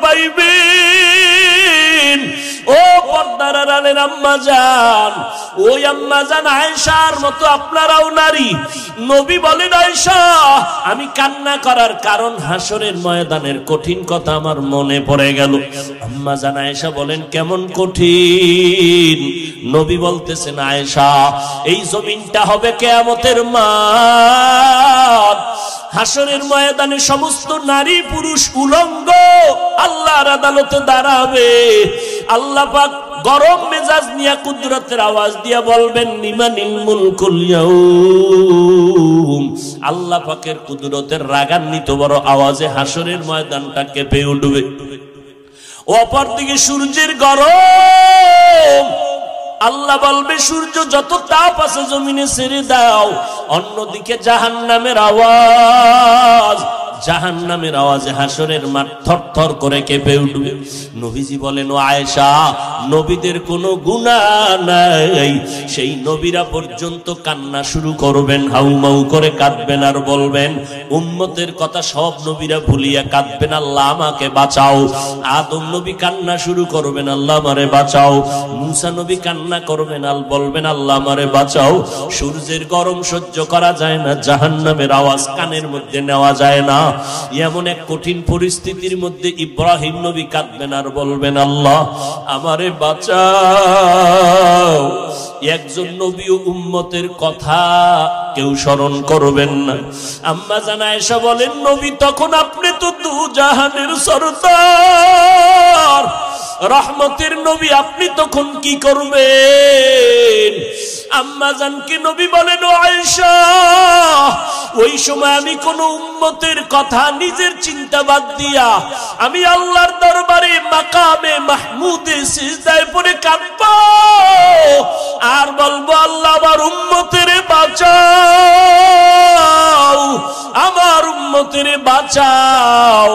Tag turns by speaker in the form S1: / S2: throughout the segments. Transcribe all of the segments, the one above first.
S1: পাইবেন। ও পর্দার আড়ালের আম্মা জান, ওই আম্মা জান আয়েশার মতো আপনারাও নারী। নবী বলেন, আয়েশা আমি কান্না করার কারণ হাসরের ময়দানের কঠিন কথা আমার মনে পড়ে গেল। আম্মা জান আয়েশা বলেন, কেমন কঠিন? নবী বলতেছেন, আয়েশা এই জমিনটা হবে কিয়ামতের মাঠ। হাসরের ময়দানে সমস্ত নারী পুরুষ উলঙ্গ আল্লাহর আদালতে দাঁড়াবে। আল্লাহ পাক গরম মেজাজ নিয়ে কুদরতের আওয়াজ দিয়ে বলবেন, লিমানিল মুলকুল ইয়াউম। আল্লাহ পাকের কুদরতের রাগান্বিত বড় আওয়াজে হাসরের ময়দানটা কেঁপে উঠবে। অপরদিকে সূর্যের গরম, আল্লাহ বলবে সূর্য যত তাপ আছে জমিনে ছেড়ে দাও। অন্যদিকে জাহান্নামের আওয়াজ, জাহান্নামের আওয়াজে হাসরের মাঠ থরথর করে কেঁপে উঠবে। নবীজি বলেন, ও আয়েশা নবীদের কোনো গুনাহ নাই, সেই নবীরা পর্যন্ত কান্না শুরু করবেন, হাউমাউ করে কাঁদবেন আর বলবেন, উম্মতের কথা সব নবীরা ভুলিয়া কাঁদবেন, আল্লাহ আমাকে বাঁচাও। আদম নবী কান্না শুরু করবেন, আল্লাহ আমারে বাঁচাও। মুসা নবী কান্না করবেন, বলবেন আল্লাহ আমারে বাঁচাও। সূর্যের গরম সহ্য করা যায় না, জাহান্নামের আওয়াজ কানের মধ্যে নেওয়া যায় না। এমন এক কঠিন পরিস্থিতির মধ্যে ইব্রাহিম নবী কাঁদবেন আর বলবেন, আল্লাহ আমারে বাঁচাও। একজন নবী ও উম্মতের কথা কেউ স্মরণ করবেন না। আম্মা জান আয়েশা বলেন, নবী তখন আপনি তো দু জাহানের সরদার, রহমতের নবী, আপনি তখন কি করবেন? আম্মা জানকে নবী বলেন, ও আয়েশা ওই সময় আমি কোন উম্মতের কথা নিজের চিন্তা বাদ দিয়া আমি আল্লাহর দরবারে মাকামে মাহমুদে সিজদায় পড়ে কাঁদব আর বলবো, আল্লাহ আমার উম্মতের বাঁচাও, আমার উম্মতের বাঁচাও।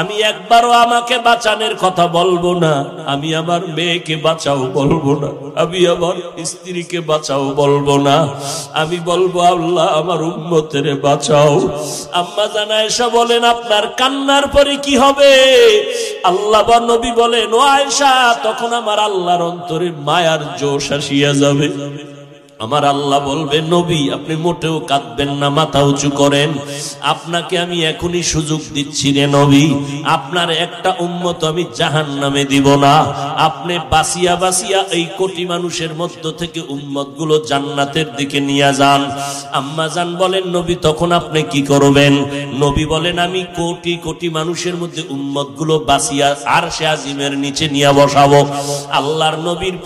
S1: আমি একবারও আমাকে বাঁচানোর কথা বলবো না, আমি আমার মেয়েকে বাঁচাও বলবো না, আমি আমার স্ত্রীকে বাঁচাও বলবো না, আমি বলবো আল্লাহ আমার উম্মতের বাঁচাও। আম্মা জান আয়েশা বলেন, আপনার কান্নার পরে কি হবে? আল্লাহ বা নবী বলেন, ও আয়েশা তখন আমার আল্লাহর অন্তরে মায়ার জোশ আসিয়া যাবে। আমার আল্লাহ বলবে, নবী আপনি মোটেও কাঁদবেন না, মাথা উঁচু করেন, আপনাকে আমি এখনই সুযোগ দিচ্ছি রে নবী, আপনার একটা উম্মত আমি জাহান্নামে দিব না। আপনি বাঁচিয়া বাঁচিয়া এই কোটি মানুষের মধ্য থেকে উম্মত গুলো জান্নাতের দিকে নিয়ে যান। আম্মা জান বলেন, নবী তখন আপনি কি করবেন? নবী বলেন, আমি কোটি কোটি মানুষের মধ্যে উম্মত গুলো বাঁচিয়া আরশে আজিমের নিচে নিয়ে বসাবো। আল্লাহর নবীর